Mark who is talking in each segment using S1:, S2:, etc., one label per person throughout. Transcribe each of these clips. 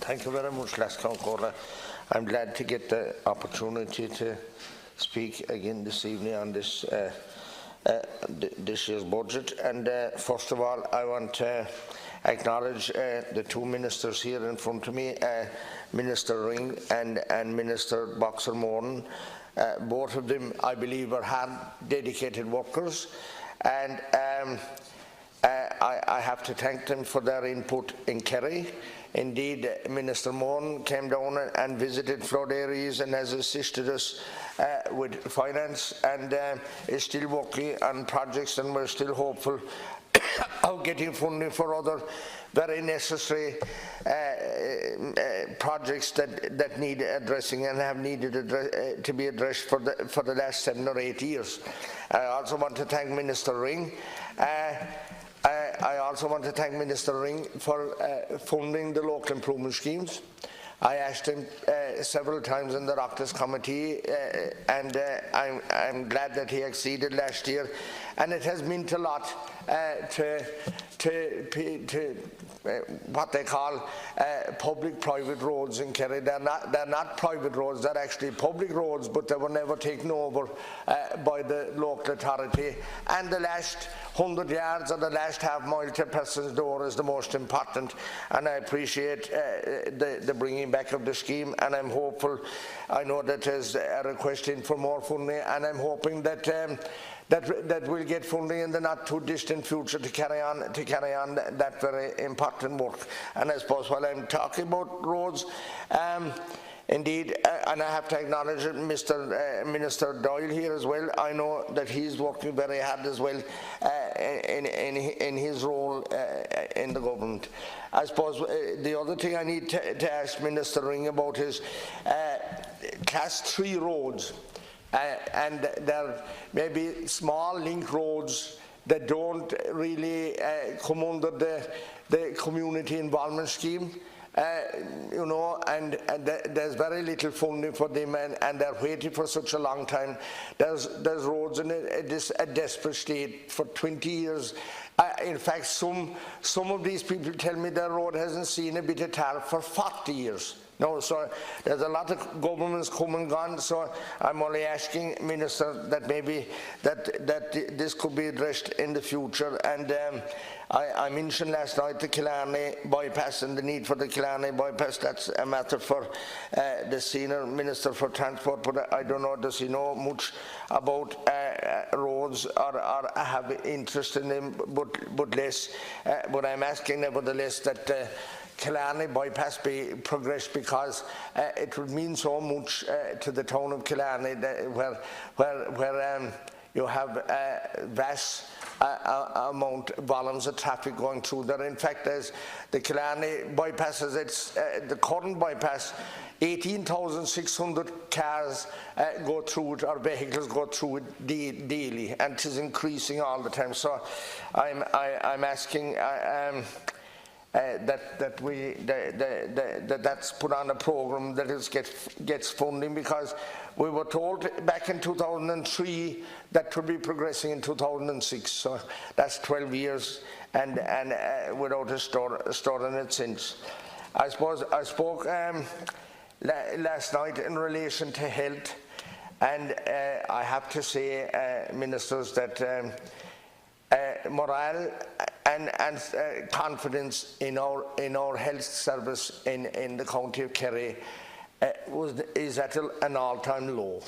S1: Thank you very much, Lascon Cora. I'm glad to get the opportunity to speak again this evening on this this year's budget. And first of all, I want to acknowledge the two ministers here in front of me, Minister Ring and Minister Boxer-Moran. Both of them, I believe, are hard, dedicated workers, and I have to thank them for their input in Kerry. Indeed, Minister Moran came down and visited flood areas and has assisted us with finance, and is still working on projects, and we're still hopeful of getting funding for other very necessary projects that need addressing and have needed to be addressed for the last 7 or 8 years. I also want to thank Minister Ring. I also want to thank Minister Ring for funding the local improvement schemes. I asked him several times in the Oireachtas committee, and I'm glad that he acceded last year, and it has meant a lot to what they call public-private roads in Kerry. They're not private roads, they're actually public roads, but they were never taken over by the local authority. And the last 100 yards or the last half mile to a person's door is the most important, and I appreciate the bringing back of the scheme, and I'm hopeful. I know that there's a request in for more funding, and I'm hoping that that we'll get funding in the not too distant future to carry on that very important work. And I suppose while I'm talking about roads, indeed, and I have to acknowledge Minister Dáil here as well. I know that he's working very hard as well in his role in the government. I suppose the other thing I need to ask Minister Ring about is Class 3 roads. And there may be small link roads that don't really come under the community involvement scheme, you know, and there's very little funding for them, and they're waiting for such a long time. There's roads in a desperate state for 20 years. In fact, some of these people tell me their road hasn't seen a bit of tar for 40 years. No, so there's a lot of governments come and gone, so I'm only asking, Minister, that maybe that this could be addressed in the future. And I mentioned last night the Killarney bypass and the need for the Killarney bypass. That's a matter for the Senior Minister for Transport, but I don't know, does he know much about roads or have interest in them, but less. But I'm asking nevertheless that Killarney bypass be progressed, because it would mean so much to the town of Killarney, where you have vast volumes of traffic going through there. In fact, as the Killarney bypass, as it's the current bypass, 18,600 cars go through it, or vehicles go through it daily, and it is increasing all the time. So I'm asking that's put on a program that gets funding, because we were told back in 2003 that would be progressing in 2006. So that's 12 years, and without a store in it since. I suppose I spoke last night in relation to health, and I have to say, ministers, that morale and confidence in our health service in the county of Kerry is at an all-time low.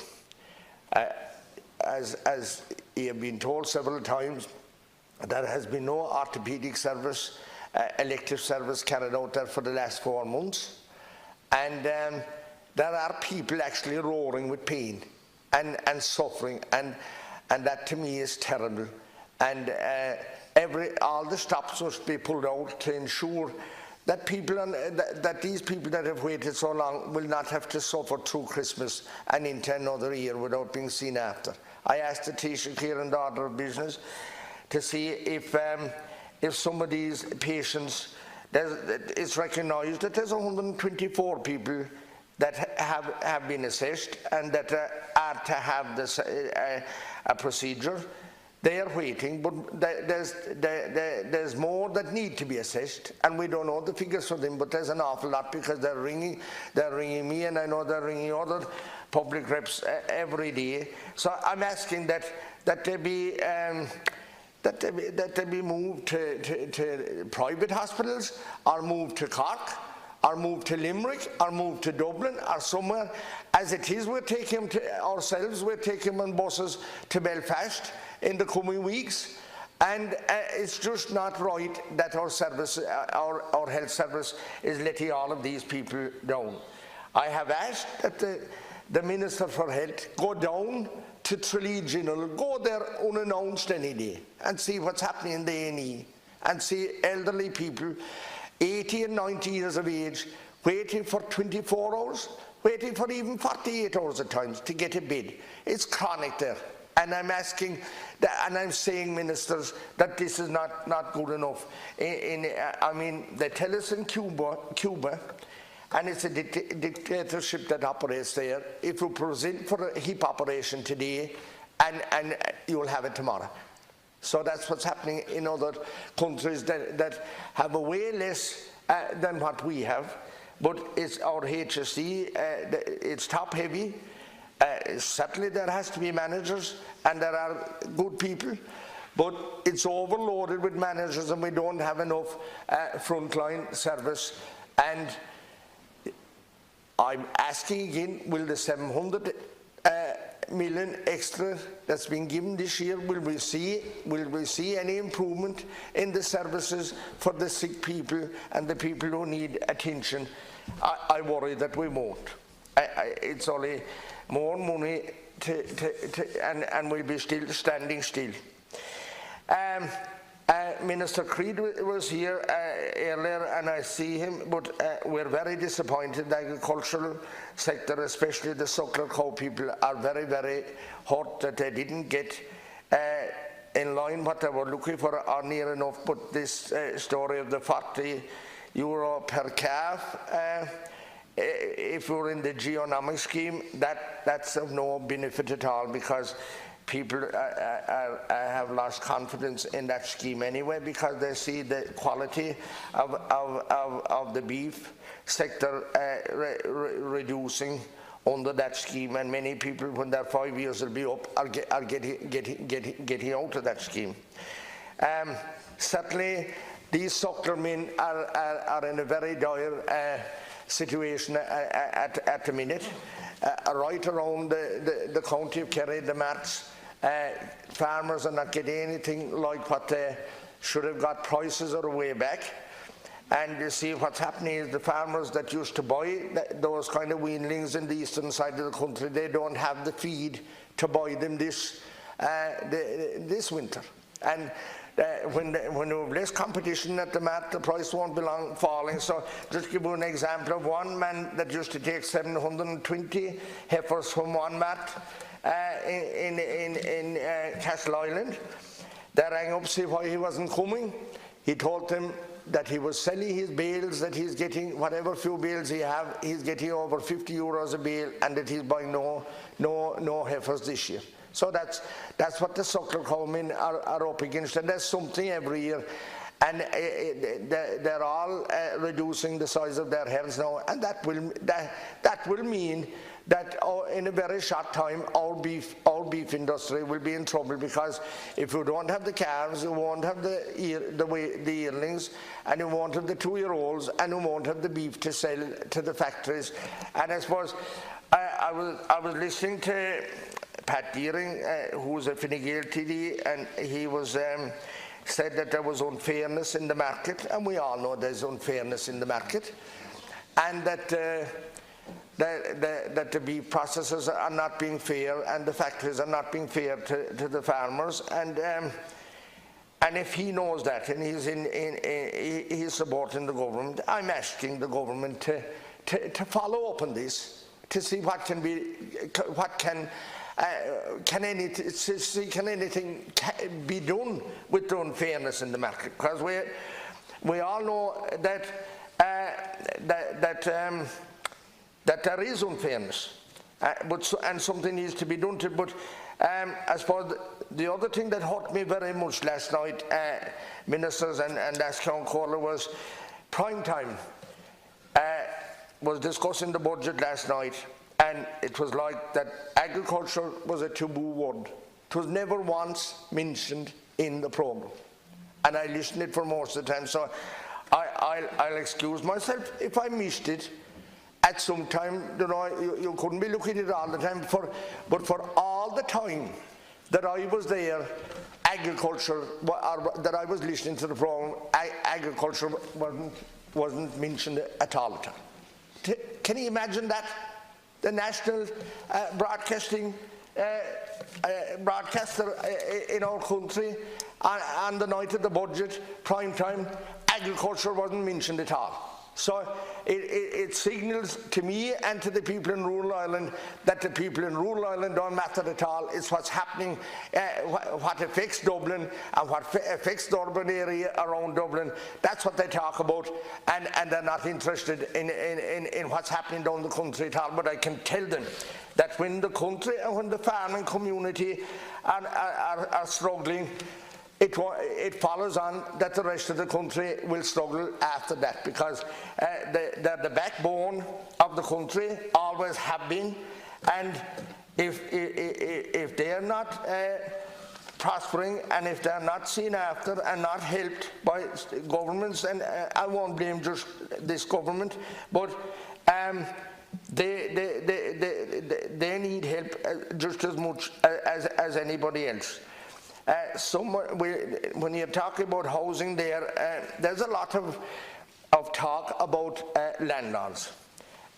S1: As you have been told several times, there has been no orthopaedic service, elective service carried out there for the last 4 months, and there are people actually roaring with pain and suffering, and that to me is terrible. And all the stops must be pulled out to ensure that these people that have waited so long will not have to suffer through Christmas and into another year without being seen after. I asked the Taoiseach here in the Order of Business to see if some of these patients, it's recognised that there's 124 people that have been assessed and that are to have this a procedure. They are waiting, but there's more that need to be assessed, and we don't know the figures for them, but there's an awful lot, because they're ringing me, and I know they're ringing other public reps every day. So I'm asking that they be moved to private hospitals, or moved to Cork, or moved to Limerick, or moved to Dublin, or somewhere. As it is, we're taking them ourselves, we're taking them on buses to Belfast in the coming weeks, and it's just not right that our service, our health service, is letting all of these people down. I have asked that the Minister for Health go down to Tralee General, go there unannounced any day, and see what's happening in the A&E, and see elderly people, 80 and 90 years of age, waiting for 24 hours, waiting for even 48 hours at times to get a bed. It's chronic there. And I'm asking, and I'm saying, ministers, that this is not good enough. I mean, they tell us in Cuba, and it's a dictatorship that operates there. If you present for a hip operation today, and you'll have it tomorrow. So that's what's happening in other countries that have a way less than what we have. But it's our HSE, it's top heavy. Certainly there has to be managers, and there are good people, but it's overloaded with managers, and we don't have enough frontline service. And I'm asking again, will the 700 million extra that's been given this year, will we see any improvement in the services for the sick people and the people who need attention? I worry that we won't. It's only more money and we'll be still standing still. Minister Creed was here earlier, and I see him, but we're very disappointed. The agricultural sector, especially the suckler cow people, are very, very hurt that they didn't get in line what they were looking for, or near enough. But this story of the €40 per calf, if you're in the geonomic scheme, that's of no benefit at all, because people have lost confidence in that scheme anyway, because they see the quality of the beef sector reducing under that scheme, and many people, when their 5 years will be up, are getting out of that scheme. Certainly, these suckler men are in a very dire situation at the minute. Right around the county of Kerry, the Mats, farmers are not getting anything like what they should have got. Prices are way back, and you see what's happening is the farmers that used to buy those kind of weanlings in the eastern side of the country, they don't have the feed to buy them this winter. And when you have less competition at the mat, the price won't be long falling. So just give you an example of one man that used to take 720 heifers from one mat in Castle Island. They rang up to see why he wasn't coming. He told them that he was selling his bales, that he's getting whatever few bales he have, he's getting over €50 a bale, and that he's buying no heifers this year. So that's what the suckler cowmen are up against, and there's something every year, and they're all reducing the size of their herds now, and that will mean that in a very short time our beef industry will be in trouble, because if you don't have the calves, you won't have the yearlings, and you won't have the 2-year-olds, and you won't have the beef to sell to the factories. And I suppose I was listening to Pat Deering, who was a Fine Gael TD, and he was said that there was unfairness in the market, and we all know there's unfairness in the market, and that the beef processors are not being fair, and the factories are not being fair to the farmers, and if he knows that, and he's supporting the government, I'm asking the government to follow up on this, to see can anything be done with the unfairness in the market? Because we all know that there is unfairness, and something needs to be done to it. But I suppose the other thing that hurt me very much last night, ministers and as Councillor, was prime time. Was discussing the budget last night, and it was like that agriculture was a taboo word. It was never once mentioned in the programme, and I listened it for most of the time, so I'll excuse myself if I missed it at some time. You know, you couldn't be looking at it all the time, but for all the time that I was there, agriculture, or that I was listening to the programme, agriculture wasn't mentioned at all the time. Can you imagine that? The national broadcaster in our country, on the night of the budget, prime time, agriculture wasn't mentioned at all. So it signals to me and to the people in rural Ireland that the people in rural Ireland don't matter at all. It's what's happening, what affects Dublin and what affects the urban area around Dublin. That's what they talk about, and they're not interested in what's happening down the country at all. But I can tell them that when the country and when the farming community are struggling, it follows on that the rest of the country will struggle after that, because they're the backbone of the country, always have been, and if they're not prospering, and if they're not seen after and not helped by governments, and I won't blame just this government, but they need help just as much as anybody else. When you're talking about housing there's a lot of talk about landlords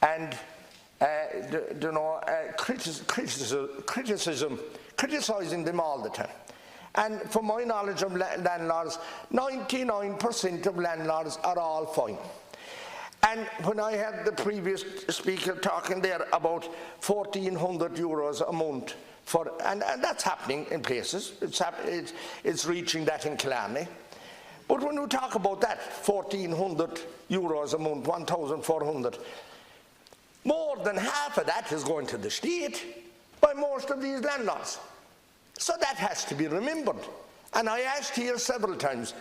S1: and criticizing them all the time. And from my knowledge of landlords, 99% of landlords are all fine. And when I had the previous speaker talking there about €1,400 a month, and that's happening in places, it's reaching that in Killarney. But when we talk about that, €1,400 a month, 1,400, more than half of that is going to the state by most of these landlords. So that has to be remembered. And I asked here several times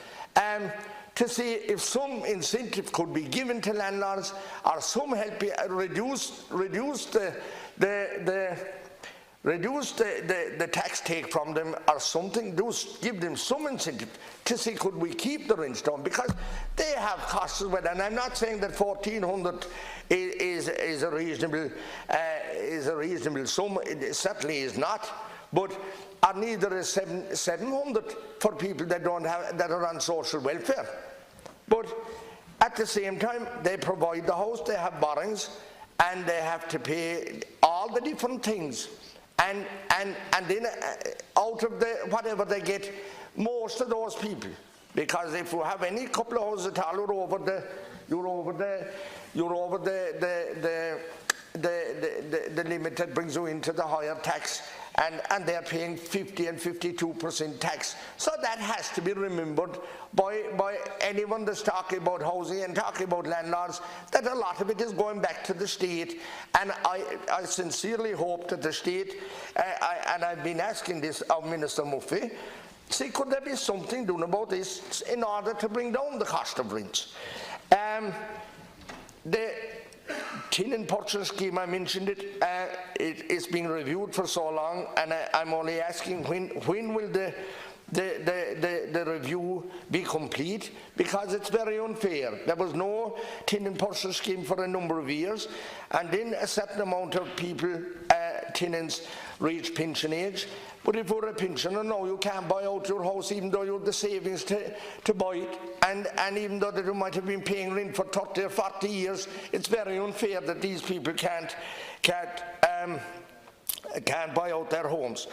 S1: to see if some incentive could be given to landlords, or some help reduce the tax take from them, or something. Give them some incentive to see could we keep the rents down, because they have costs with it. And I'm not saying that 1,400 is a reasonable sum. It certainly is not. But neither is 700 for people that are on social welfare. But at the same time, they provide the house, they have borrowings, and they have to pay all the different things. And then out of whatever they get, most of those people, because if you have any couple of houses at all, you're over the limit that brings you into the higher tax, and they're paying 50 and 52% tax. So that has to be remembered by anyone that's talking about housing and talking about landlords, that a lot of it is going back to the state. And I sincerely hope that the state, and I've been asking this of Minister Murphy, see, could there be something done about this in order to bring down the cost of rents? The tenant purchase scheme, I mentioned it, it's been reviewed for so long, and I'm only asking when will the review be complete, because it's very unfair. There was no tenant purchase scheme for a number of years, and then a certain amount of people, tenants, reach pension age. But if you're a pensioner now, you can't buy out your house even though you have the savings to buy it, and even though you might have been paying rent for 30 or 40 years, it's very unfair that these people can't buy out their homes.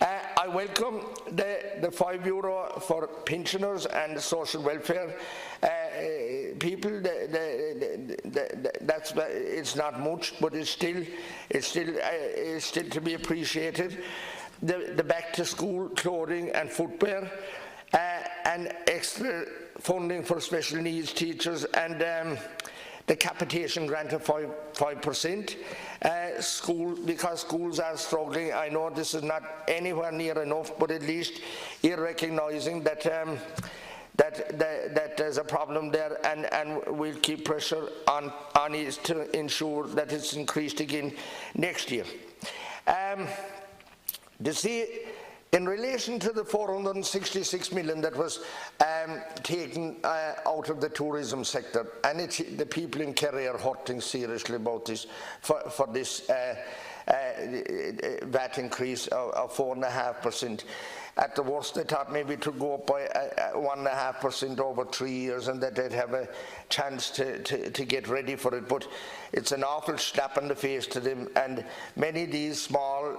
S1: I welcome the €5 for pensioners and social welfare people. It's not much, but it's still to be appreciated. The back to school clothing and footwear, and extra funding for special needs teachers, and the capitation grant of 5%. Because schools are struggling. I know this is not anywhere near enough, but at least you're recognising that that there's a problem there, and we'll keep pressure on it to ensure that it's increased again next year. In relation to the 466 million that was taken out of the tourism sector, and the people in Kerry are hurting seriously about this for this VAT increase of 4.5%. At the worst, they thought maybe to go up by 1.5% over 3 years, and that they'd have a chance to get ready for it. But it's an awful slap in the face to them, and many of these small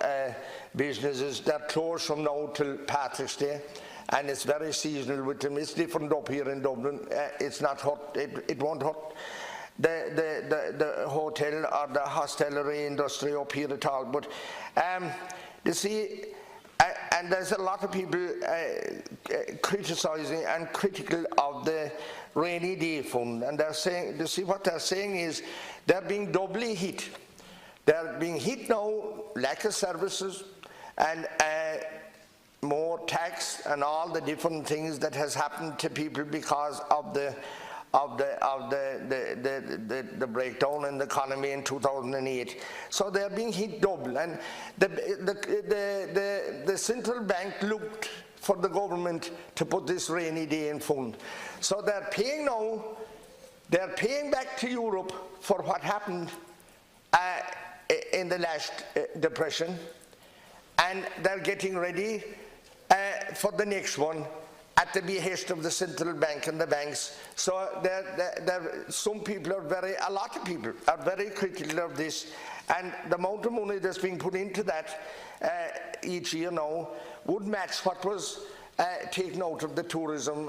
S1: businesses, they're closed from now till Patrick's Day, and it's very seasonal with them. It's different up here in Dublin. It's not hurt. It won't hurt the hotel or the hostelry industry up here at all. But you see. And there's a lot of people criticising and critical of the rainy day fund, and they're saying, you see, what they're saying is they're being doubly hit. They're being hit now, lack of services, and more tax, and all the different things that has happened to people because of the breakdown in the economy in 2008. So they're being hit double, and the central bank looked for the government to put this rainy day in fund. So they're paying now, they're paying back to Europe for what happened in the last depression, and they're getting ready for the next one, at the behest of the central bank and the banks. So some people are a lot of people are very critical of this, and the amount of money that's being put into that each year now would match what was taken out of the tourism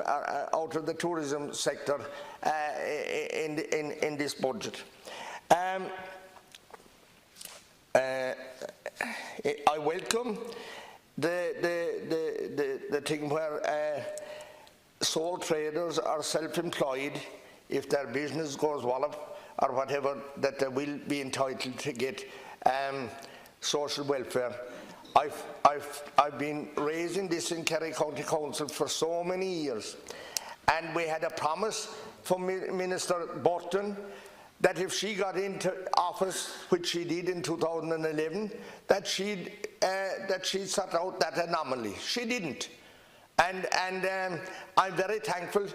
S1: sector in this budget. I welcome the thing where sole traders are self-employed, if their business goes wallop or whatever, that they will be entitled to get social welfare. I've been raising this in Kerry County Council for so many years, and we had a promise from Minister Burton that if she got into office, which she did in 2011, that she'd sort out that anomaly. She didn't, and I'm very thankful.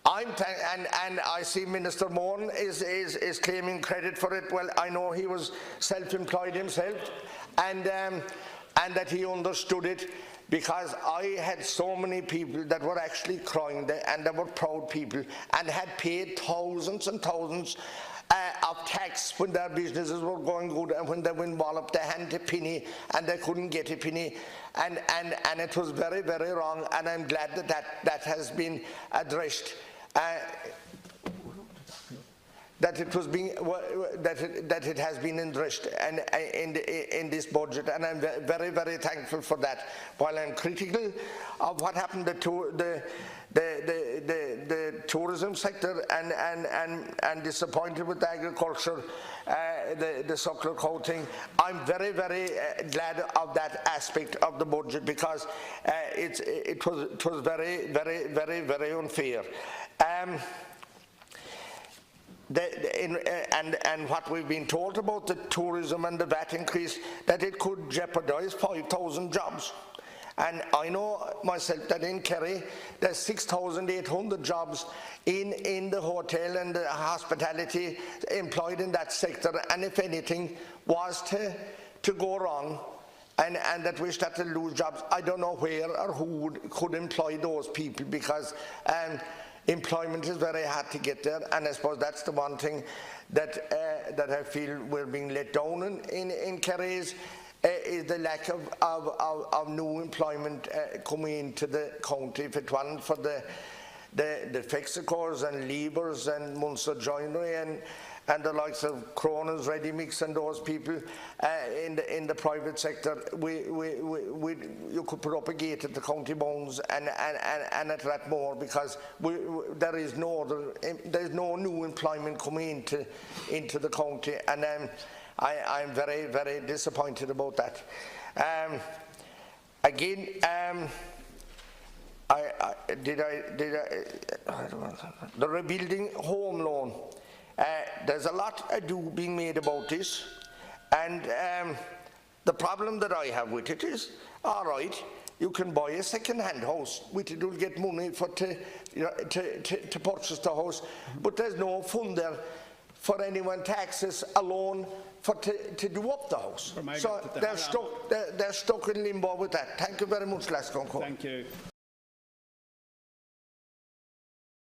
S1: And I see Minister Moran is claiming credit for it. Well, I know he was self-employed himself, and that he understood it, because I had so many people that were actually crying there, and they were proud people and had paid thousands and thousands of tax when their businesses were going good, and when they went wallop, they hadn't a penny and they couldn't get a penny, and it was very, very wrong, and I'm glad that has been addressed. That it has been addressed in this budget, and I'm very, very thankful for that. While I'm critical of what happened to the tourism sector and disappointed with the agriculture, the suckler cow thing, I'm very, very glad of that aspect of the budget, because it was very, very, very, very unfair. And what we've been told about the tourism and the VAT increase, that it could jeopardise 5,000 jobs. And I know myself that in Kerry there's 6,800 jobs in the hotel and the hospitality employed in that sector, and if anything was to go wrong, and that we start to lose jobs, I don't know where or who could employ those people, because employment is very hard to get there, and I suppose that's the one thing that I feel we're being let down in Kerry is the lack of new employment coming into the county. If it wasn't for the Fexicors and Leavers and Munster Joinery and the likes of Cronin's, Ready Mix, and those people in the private sector, you could put up a gate at the county bounds and at Rathmore, because there is no new employment coming into the county, and I'm very, very disappointed about that. Again, the rebuilding home loan. There's a lot ado being made about this, and the problem that I have with it is, all right, you can buy a second-hand house with it, you'll get money to purchase the house, but there's no fund there for anyone to access a loan to do up the house. So they're stuck in limbo with that. Thank you very much, Lascon.
S2: Thank you.